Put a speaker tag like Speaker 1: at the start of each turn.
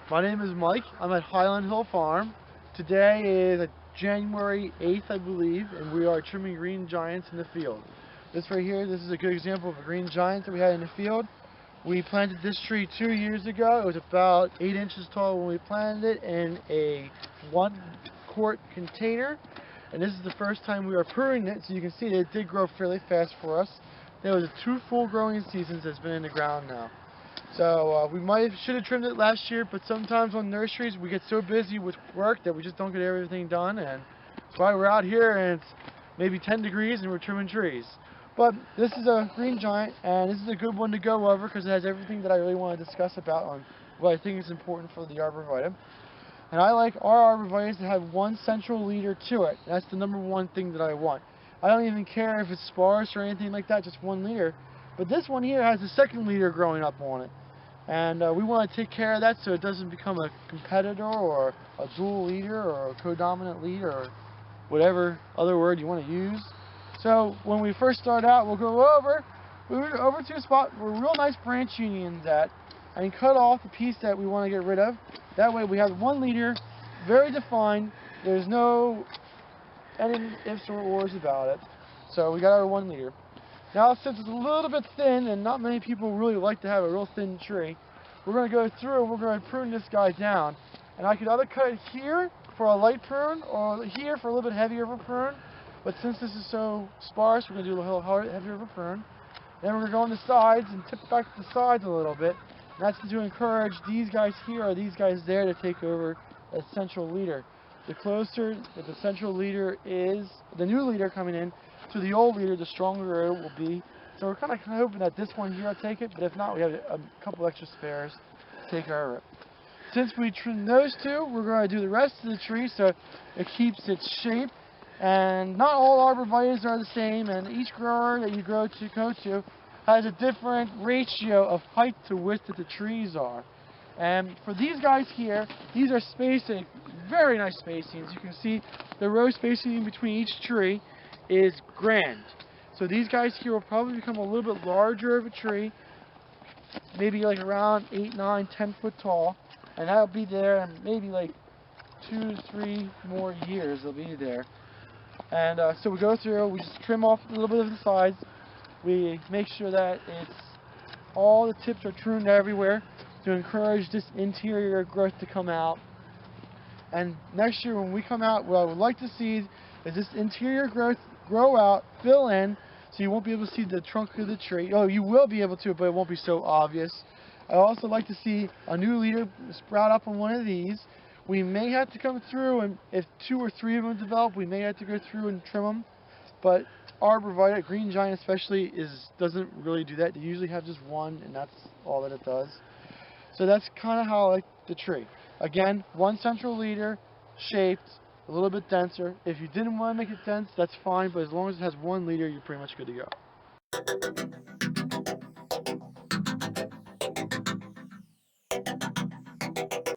Speaker 1: My name is Mike. I'm at Highland Hill Farm. Today is January 8th, I believe, and we are trimming green giants in the field. This right here, this is a good example of a green giant that we had in the field. We planted this tree 2 years ago. It was about 8 inches tall when we planted it in a 1-quart container. And this is the first time we are pruning it, so you can see that it did grow fairly fast for us. There was 2 full growing seasons that's been in the ground now. So we should have trimmed it last year, but sometimes on nurseries we get so busy with work that we just don't get everything done, and that's why we're out here and it's maybe 10 degrees and we're trimming trees. But this is a green giant, and this is a good one to go over because it has everything that I really want to discuss about on what I think is important for the arborvitae. And I like our arborvitaes to have one central leader to it. That's the #1 thing that I want. I don't even care if it's sparse or anything like that, just one leader. But this one here has a second leader growing up on it. And we want to take care of that so it doesn't become a competitor or a dual leader or a codominant leader or whatever other word you want to use. So when we first start out, we'll go over to a spot where real nice branch union's at and cut off the piece that we want to get rid of. That way we have one leader, very defined. There's no any ifs or ors about it. So we got our one leader. Now, since it's a little bit thin, and not many people really like to have a real thin tree, we're going to go through and we're going to prune this guy down. And I could either cut it here for a light prune, or here for a little bit heavier of a prune. But since this is so sparse, we're going to do a little heavier of a prune. Then we're going to go on the sides and tip back the sides a little bit. And that's to encourage these guys here or these guys there to take over as central leader. The closer that the central leader is, the new leader coming in, to the old leader, the stronger it will be. So we're kind of hoping that this one here will take it, but if not, we have a couple extra spares to take over it. Since we trimmed those two, we're going to do the rest of the tree so it keeps its shape. And not all arborvitaes are the same, and each grower that you go to has a different ratio of height to width that the trees are. And for these guys here, these are spacing, very nice spacings. You can see the row spacing in between each tree is grand. So these guys here will probably become a little bit larger of a tree, maybe like around 8, 9, 10 foot tall, and that'll be there in maybe like 2 to 3 more years they'll be there. And so we go through, we just trim off a little bit of the sides, we make sure that all the tips are trimmed everywhere to encourage this interior growth to come out. And next year when we come out, what I would like to see is this interior growth grow out, fill in, so you won't be able to see the trunk of the tree. Oh, you will be able to, but it won't be so obvious. I also like to see a new leader sprout up on one of these. We may have to come through, and if 2 or 3 of them develop, we may have to go through and trim them. But arborvitae, green giant especially, doesn't really do that. They usually have just one, and that's all that it does. So that's kind of how I like the tree. Again, one central leader, shaped, a little bit denser. If you didn't want to make it dense, that's fine, but as long as it has one leader, you're pretty much good to go.